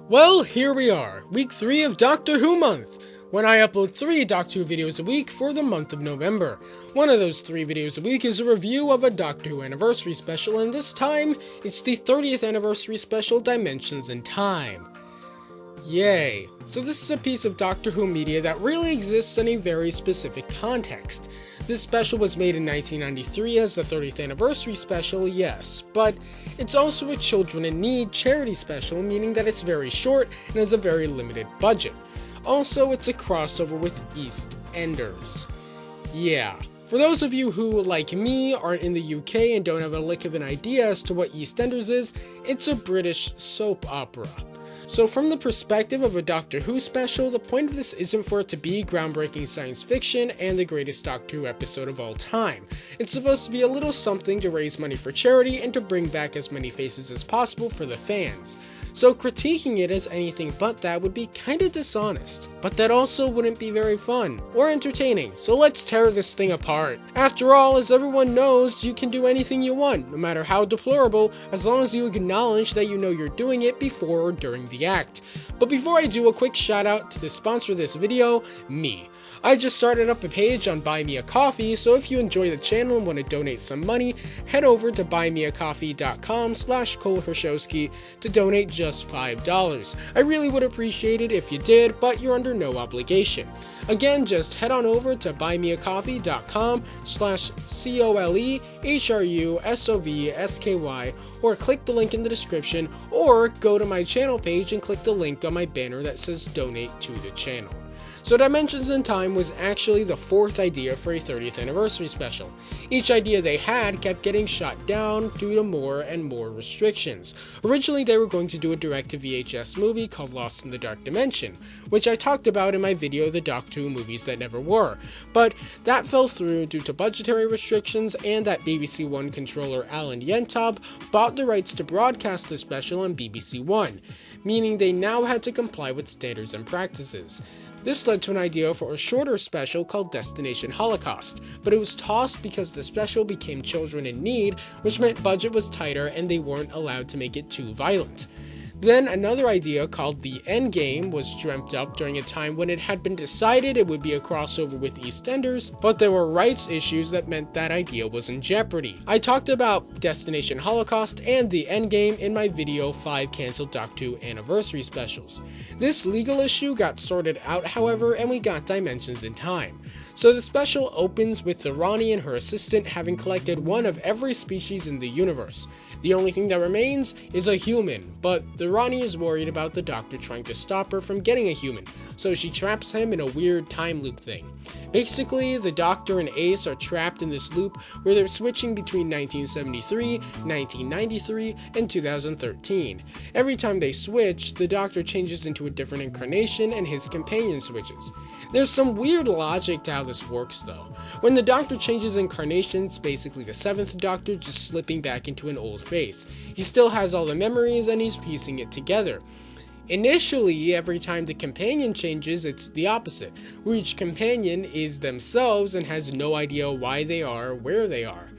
Well, here we are, week 3 of Doctor Who month, when I upload 3 Doctor Who videos a week for the month of November. One of those 3 videos a week is a review of a Doctor Who anniversary special, and this time, it's the 30th anniversary special, Dimensions in Time. Yay. So this is a piece of Doctor Who media that really exists in a very specific context. This special was made in 1993 as the 30th anniversary special, yes, but it's also a Children in Need charity special, meaning that it's very short and has a very limited budget. Also, it's a crossover with EastEnders. Yeah. For those of you who, like me, aren't in the UK and don't have a lick of an idea as to what EastEnders is, it's a British soap opera. So from the perspective of a Doctor Who special, the point of this isn't for it to be groundbreaking science fiction and the greatest Doctor Who episode of all time. It's supposed to be a little something to raise money for charity and to bring back as many faces as possible for the fans. So critiquing it as anything but that would be kinda dishonest. But that also wouldn't be very fun or entertaining, so let's tear this thing apart. After all, as everyone knows, you can do anything you want, no matter how deplorable, as long as you acknowledge that you know you're doing it before or during the act. But before I do, a quick shout out to the sponsor of this video, me. I just started up a page on Buy Me a Coffee, so if you enjoy the channel and want to donate some money, head over to buymeacoffee.com/ColeHershowski to donate just $5. I really would appreciate it if you did, but you're under no obligation. Again, just head on over to buymeacoffee.com/ColeHershowsky, or click the link in the description, or go to my channel page and click the link on my banner that says donate to the channel. So Dimensions in Time was actually the 4th idea for a 30th anniversary special. Each idea they had kept getting shot down due to more and more restrictions. Originally they were going to do a direct-to-VHS movie called Lost in the Dark Dimension, which I talked about in my video The Doctor Who Movies That Never Were, but that fell through due to budgetary restrictions and that BBC One controller Alan Yentob bought the rights to broadcast the special on BBC One, meaning they now had to comply with standards and practices. This led to an idea for a shorter special called Destination Holocaust, but it was tossed because the special became Children in Need, which meant budget was tighter and they weren't allowed to make it too violent. Then another idea called The Endgame was dreamt up during a time when it had been decided it would be a crossover with EastEnders, but there were rights issues that meant that idea was in jeopardy. I talked about Destination Holocaust and The Endgame in my video 5 cancelled Doctor Who anniversary specials. This legal issue got sorted out, however, and we got Dimensions in Time. So the special opens with the Ronnie and her assistant having collected one of every species in the universe. The only thing that remains is a human, but the Ronnie is worried about the Doctor trying to stop her from getting a human, so she traps him in a weird time loop thing. Basically, the Doctor and Ace are trapped in this loop where they're switching between 1973, 1993, and 2013. Every time they switch, the Doctor changes into a different incarnation and his companion switches. There's some weird logic to how this works though. When the Doctor changes incarnations, basically the 7th Doctor just slipping back into an old face. He still has all the memories and he's piecing it together. Initially, every time the companion changes, it's the opposite, where each companion is themselves and has no idea why they are where they are.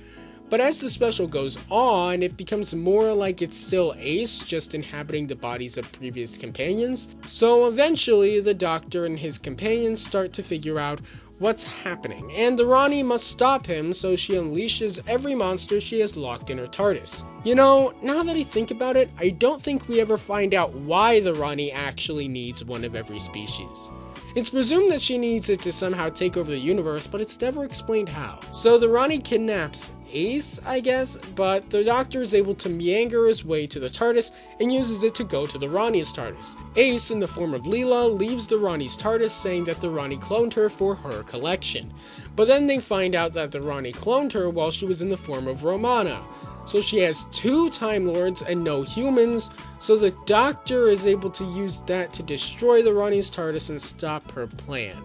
But as the special goes on, it becomes more like it's still Ace, just inhabiting the bodies of previous companions. So eventually, the Doctor and his companions start to figure out what's happening, and the Ronnie must stop him, so she unleashes every monster she has locked in her TARDIS. You know, now that I think about it, I don't think we ever find out why the Ronnie actually needs one of every species. It's presumed that she needs it to somehow take over the universe, but it's never explained how. So the Ronnie kidnaps Ace, I guess, but the Doctor is able to meander his way to the TARDIS and uses it to go to the Ronnie's TARDIS. Ace, in the form of Leela, leaves the Ronnie's TARDIS saying that the Ronnie cloned her for her collection. But then they find out that the Ronnie cloned her while she was in the form of Romana. So she has 2 Time Lords and no humans, so the Doctor is able to use that to destroy the Ronnie's TARDIS and stop her plan.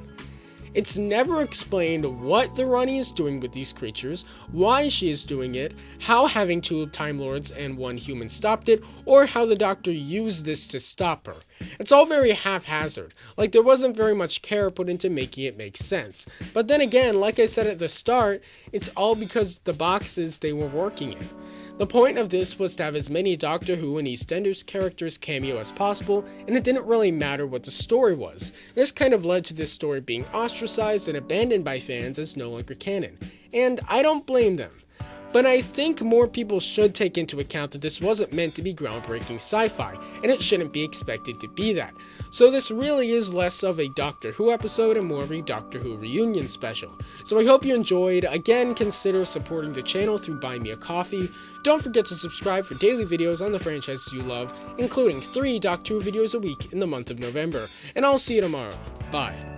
It's never explained what the Ronnie is doing with these creatures, why she is doing it, how having 2 Time Lords and 1 human stopped it, or how the Doctor used this to stop her. It's all very haphazard, like there wasn't very much care put into making it make sense. But then again, like I said at the start, it's all because the boxes they were working in. The point of this was to have as many Doctor Who and EastEnders characters cameo as possible, and it didn't really matter what the story was. This kind of led to this story being ostracized and abandoned by fans as no longer canon, and I don't blame them. But I think more people should take into account that this wasn't meant to be groundbreaking sci-fi, and it shouldn't be expected to be that. So this really is less of a Doctor Who episode and more of a Doctor Who reunion special. So I hope you enjoyed. Again, consider supporting the channel through Buy Me a Coffee. Don't forget to subscribe for daily videos on the franchises you love, including 3 Doctor Who videos a week in the month of November. And I'll see you tomorrow. Bye.